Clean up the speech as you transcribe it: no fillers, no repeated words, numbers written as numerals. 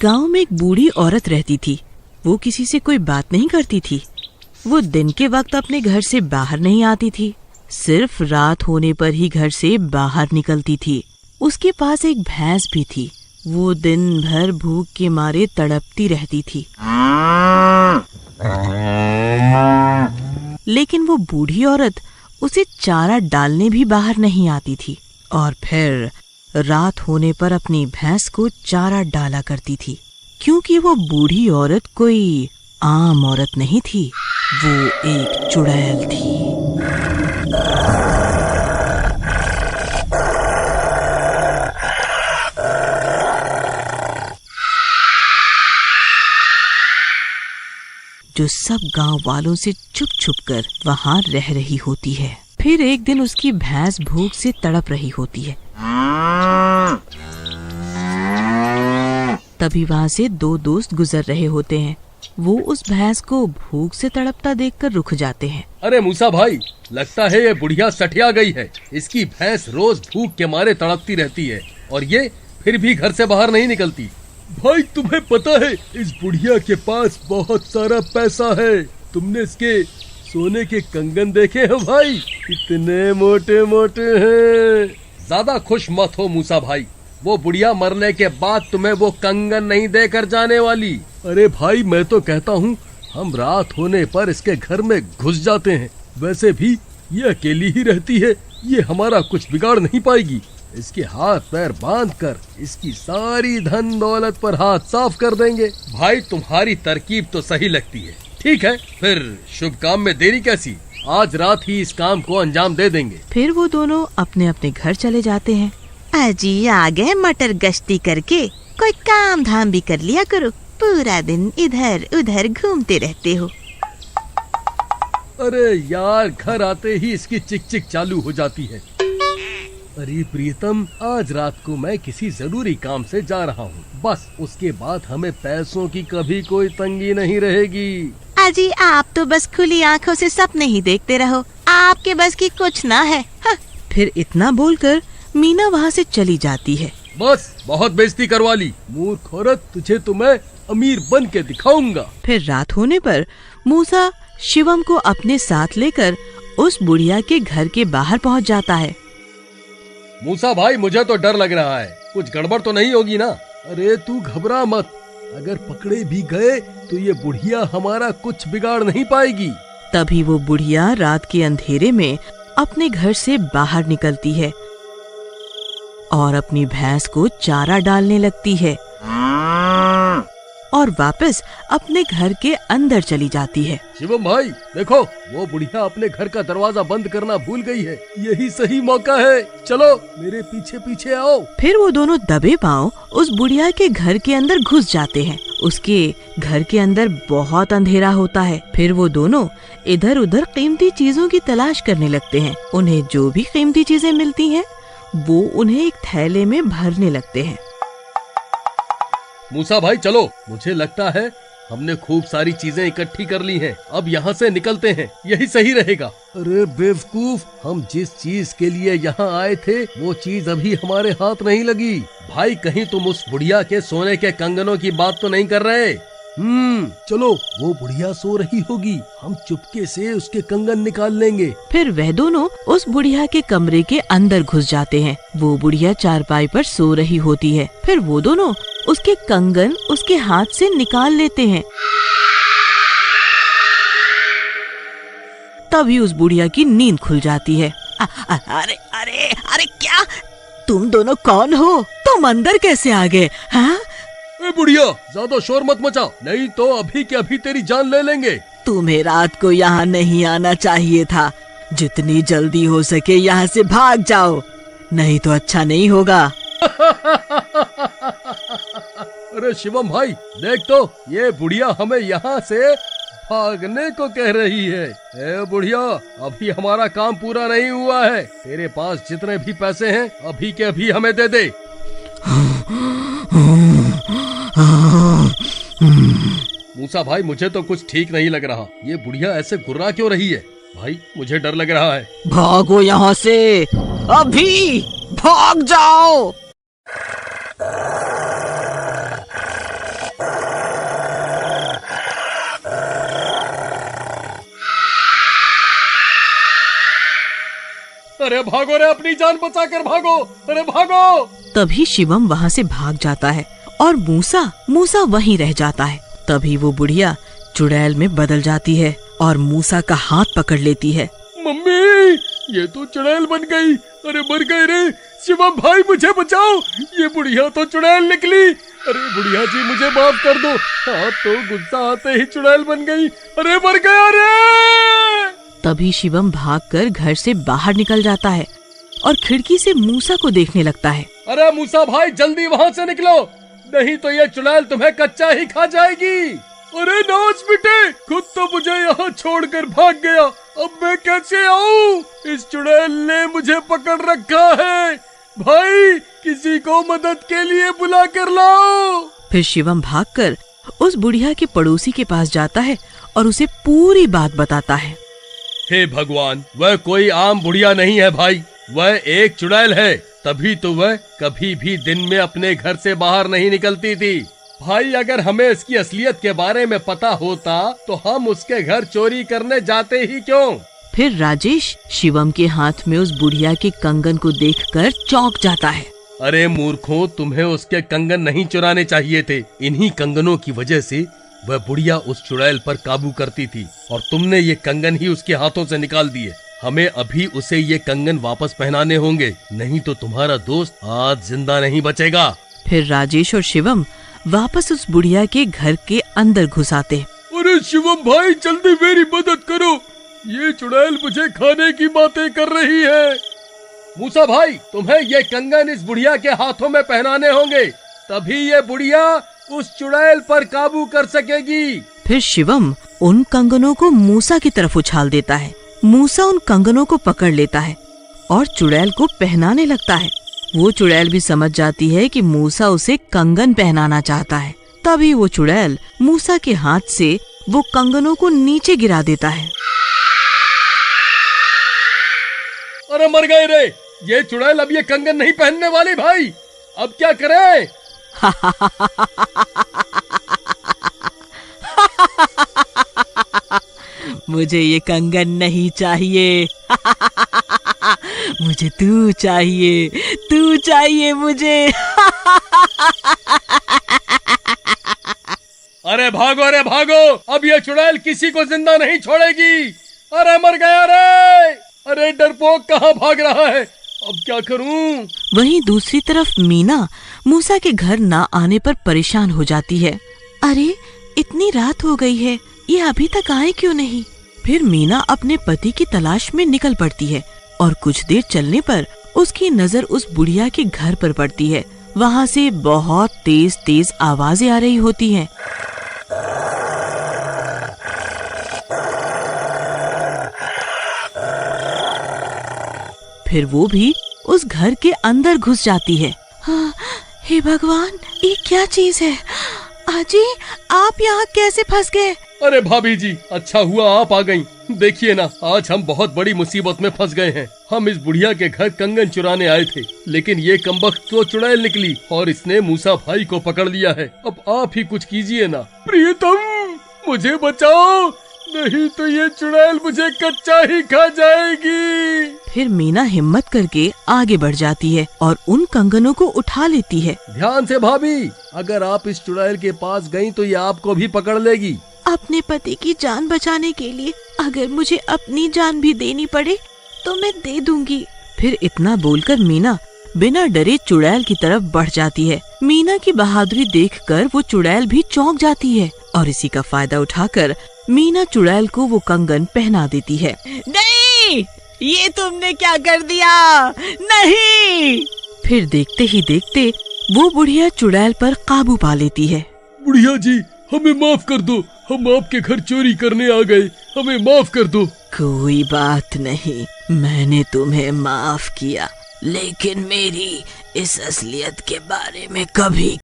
गांव में एक बूढ़ी औरत रहती थी। वो किसी से कोई बात नहीं करती थी। वो दिन के वक्त अपने घर से बाहर नहीं आती थी, सिर्फ रात होने पर ही घर से बाहर निकलती थी। उसके पास एक भैंस भी थी। वो दिन भर भूख के मारे तड़पती रहती थी, लेकिन वो बूढ़ी औरत उसे चारा डालने भी बाहर नहीं आती थी और फिर रात होने पर अपनी भैंस को चारा डाला करती थी। क्योंकि वो बूढ़ी औरत कोई आम औरत नहीं थी, वो एक चुड़ैल थी। जो सब गांव वालों से छुप छुप कर वहां रह रही होती है। फिर एक दिन उसकी भैंस भूख से तड़प रही होती है। तभी वहां से दो दोस्त गुजर रहे होते हैं। वो उस भैंस को भूख से तड़पता देखकर रुक जाते हैं। अरे मूसा भाई, लगता है ये बुढ़िया सठिया गई है। इसकी भैंस रोज भूख के मारे तड़पती रहती है और ये फिर भी घर से बाहर नहीं निकलती। भाई तुम्हें पता है, इस बुढ़िया के पास बहुत सारा पैसा है। तुमने इसके सोने के कंगन देखे हैं भाई? इतने मोटे मोटे हैं। ज्यादा खुश मत हो मूसा भाई, वो बुढ़िया मरने के बाद तुम्हें वो कंगन नहीं देकर जाने वाली। अरे भाई, मैं तो कहता हूँ हम रात होने पर इसके घर में घुस जाते हैं। वैसे भी ये अकेली ही रहती है, ये हमारा कुछ बिगाड़ नहीं पाएगी। इसके हाथ पैर बांधकर इसकी सारी धन दौलत पर हाथ साफ कर देंगे। भाई तुम्हारी तरकीब तो सही लगती है। ठीक है, फिर शुभ काम में देरी कैसी, आज रात ही इस काम को अंजाम दे देंगे। फिर वो दोनों अपने अपने घर चले जाते हैं। अजी आ गए मटर गश्ती करके, कोई काम धाम भी कर लिया करो, पूरा दिन इधर उधर घूमते रहते हो। अरे यार, घर आते ही इसकी चिक चिक चालू हो जाती है। अरे प्रीतम, आज रात को मैं किसी जरूरी काम से जा रहा हूँ, बस उसके बाद हमें पैसों की कभी कोई तंगी नहीं रहेगी। अजी आप तो बस खुली आंखों से सपने ही देखते रहो, आपके बस की कुछ ना है। फिर इतना बोलकर मीना वहाँ से चली जाती है। बस बहुत बेइज्जती करवा ली। मूर्ख औरत, तुझे तो मैं अमीर बन के दिखाऊंगा। फिर रात होने पर मूसा शिवम को अपने साथ लेकर उस बुढ़िया के घर के बाहर पहुँच जाता है। मूसा भाई, मुझे तो डर लग रहा है, कुछ गड़बड़ तो नहीं होगी ना? अरे तू घबरा मत, अगर पकड़े भी गए तो ये बुढ़िया हमारा कुछ बिगाड़ नहीं पाएगी। तभी वो बुढ़िया रात के अंधेरे में अपने घर से बाहर निकलती है और अपनी भैंस को चारा डालने लगती है और वापस अपने घर के अंदर चली जाती है। शिवम भाई देखो, वो बुढ़िया अपने घर का दरवाजा बंद करना भूल गई है। यही सही मौका है, चलो मेरे पीछे पीछे आओ। फिर वो दोनों दबे पांव उस बुढ़िया के घर के अंदर घुस जाते हैं। उसके घर के अंदर बहुत अंधेरा होता है। फिर वो दोनों इधर उधर कीमती चीजों की तलाश करने लगते हैं। उन्हें जो भी कीमती चीजें मिलती हैं वो उन्हें एक थैले में भरने लगते हैं। मूसा भाई चलो, मुझे लगता है हमने खूब सारी चीजें इकट्ठी कर ली हैं। अब यहाँ से निकलते हैं, यही सही रहेगा। अरे बेवकूफ, हम जिस चीज के लिए यहाँ आए थे वो चीज अभी हमारे हाथ नहीं लगी। भाई कहीं तुम उस बुढ़िया के सोने के कंगनों की बात तो नहीं कर रहे? चलो, वो बुढ़िया सो रही होगी, हम चुपके से उसके कंगन निकाल लेंगे। फिर वह दोनों उस बुढ़िया के कमरे के अंदर घुस जाते हैं। वो बुढ़िया चारपाई पर सो रही होती है। फिर वो दोनों उसके कंगन उसके हाथ से निकाल लेते हैं। तभी उस बुढ़िया की नींद खुल जाती है। अरे अरे अरे, क्या तुम दोनों कौन हो? तुम अंदर कैसे आ गए? हाँ बुढ़िया, ज्यादा शोर मत मचा, नहीं तो अभी के अभी तेरी जान ले लेंगे। तुम्हें रात को यहाँ नहीं आना चाहिए था। जितनी जल्दी हो सके यहाँ से भाग जाओ, नहीं तो अच्छा नहीं होगा। अरे शिवम भाई देख तो, ये बुढ़िया हमें यहाँ से भागने को कह रही है। ए बुढ़िया, अभी हमारा काम पूरा नहीं हुआ है। तेरे पास जितने भी पैसे हैं अभी के अभी हमें दे दे। मूसा भाई, मुझे तो कुछ ठीक नहीं लग रहा। ये बुढ़िया ऐसे गुर्रा क्यों रही है? भाई मुझे डर लग रहा है। भागो यहाँ से, अभी भाग जाओ। अरे भागो रे, अपनी जान बचाकर भागो, अरे भागो। तभी शिवम वहाँ से भाग जाता है और मूसा वहीं रह जाता है। तभी वो बुढ़िया चुड़ैल में बदल जाती है और मूसा का हाथ पकड़ लेती है। मम्मी, ये तो चुड़ैल बन गई, अरे मर गए रे। शिवम भाई मुझे बचाओ, ये बुढ़िया तो चुड़ैल निकली। अरे बुढ़िया जी मुझे माफ कर दो, आप तो गुस्सा आते ही चुड़ैल बन गई, अरे मर गया रे। तभी शिवम भागकर घर से बाहर निकल जाता है और खिड़की से मूसा को देखने लगता है। अरे मूसा भाई जल्दी वहाँ से निकलो, नहीं तो ये चुड़ैल तुम्हें कच्चा ही खा जाएगी। अरे नाच बेटे, खुद तो मुझे यहाँ छोड़कर भाग गया, अब मैं कैसे आऊँ? इस चुड़ैल ने मुझे पकड़ रखा है, भाई किसी को मदद के लिए बुला कर लाओ। फिर शिवम भागकर उस बुढ़िया के पड़ोसी के पास जाता है और उसे पूरी बात बताता है। हे भगवान, वह कोई आम बुढ़िया नहीं है भाई, वह एक चुड़ैल है, तभी तो वह कभी भी दिन में अपने घर से बाहर नहीं निकलती थी। भाई अगर हमें इसकी असलियत के बारे में पता होता तो हम उसके घर चोरी करने जाते ही क्यों? फिर राजेश शिवम के हाथ में उस बुढ़िया के कंगन को देखकर चौंक जाता है। अरे मूर्खों, तुम्हें उसके कंगन नहीं चुराने चाहिए थे, इन्हीं कंगनों की वजह से वह बुढ़िया उस चुड़ैल पर काबू करती थी और तुमने ये कंगन ही उसके हाथों से निकाल दिए। हमें अभी उसे ये कंगन वापस पहनाने होंगे, नहीं तो तुम्हारा दोस्त आज जिंदा नहीं बचेगा। फिर राजेश और शिवम वापस उस बुढ़िया के घर के अंदर घुस आते। अरे शिवम भाई जल्दी मेरी मदद करो, ये चुड़ैल मुझे खाने की बातें कर रही है। मूसा भाई तुम्हें ये कंगन इस बुढ़िया के हाथों में पहनाने होंगे, तभी ये बुढ़िया उस चुड़ैल पर काबू कर सकेगी। फिर शिवम उन कंगनों को मूसा की तरफ उछाल देता है। मूसा उन कंगनों को पकड़ लेता है और चुड़ैल को पहनाने लगता है। वो चुड़ैल भी समझ जाती है कि मूसा उसे कंगन पहनाना चाहता है। तभी वो चुड़ैल मूसा के हाथ से वो कंगनों को नीचे गिरा देता है। अरे मर गए रे, ये चुड़ैल अब ये कंगन नहीं पहनने वाली भाई, अब क्या करें? मुझे ये कंगन नहीं चाहिए। मुझे तू चाहिए मुझे। अरे भागो, अब ये चुड़ैल किसी को जिंदा नहीं छोड़ेगी। अरे मर गया रे, अरे डरपोक कहाँ भाग रहा है, अब क्या करूं? वहीं दूसरी तरफ मीना मूसा के घर ना आने पर परेशान हो जाती है। अरे इतनी रात हो गई है, ये अभी तक आए क्यों नहीं? फिर मीना अपने पति की तलाश में निकल पड़ती है और कुछ देर चलने पर उसकी नजर उस बुढ़िया के घर पर पड़ती है। वहाँ से बहुत तेज तेज आवाजें आ रही होती हैं। फिर वो भी उस घर के अंदर घुस जाती है। हाँ, हे भगवान, ये क्या चीज है? आजी, आप यहाँ कैसे फंस गए? अरे भाभी जी, अच्छा हुआ आप आ गईं। देखिए ना, आज हम बहुत बड़ी मुसीबत में फंस गए हैं। हम इस बुढ़िया के घर कंगन चुराने आए थे, लेकिन ये कमबख्त तो चुड़ैल निकली और इसने मूसा भाई को पकड़ लिया है। अब आप ही कुछ कीजिए ना। प्रियतम, मुझे बचाओ, नहीं तो ये चुड़ैल मुझे कच्चा ही खा जाएगी। फिर मीना हिम्मत करके आगे बढ़ जाती है और उन कंगनों को उठा लेती है। ध्यान से भाभी, अगर आप इस चुड़ैल के पास गईं तो ये आपको भी पकड़ लेगी। अपने पति की जान बचाने के लिए अगर मुझे अपनी जान भी देनी पड़े तो मैं दे दूंगी। फिर इतना बोलकर मीना बिना डरे चुड़ैल की तरफ बढ़ जाती है। मीना की बहादुरी देखकर वो चुड़ैल भी चौंक जाती है और इसी का फायदा उठाकर मीना चुड़ैल को वो कंगन पहना देती है। नहीं, ये तुमने क्या कर दिया? नहीं। फिर देखते ही देखते वो बुढ़िया चुड़ैल पर काबू पा लेती है। बुढ़िया जी, हमें माफ कर दो, हम आपके घर चोरी करने आ गए, हमें माफ कर दो। कोई बात नहीं, मैंने तुम्हें माफ किया, लेकिन मेरी इस असलियत के बारे में कभी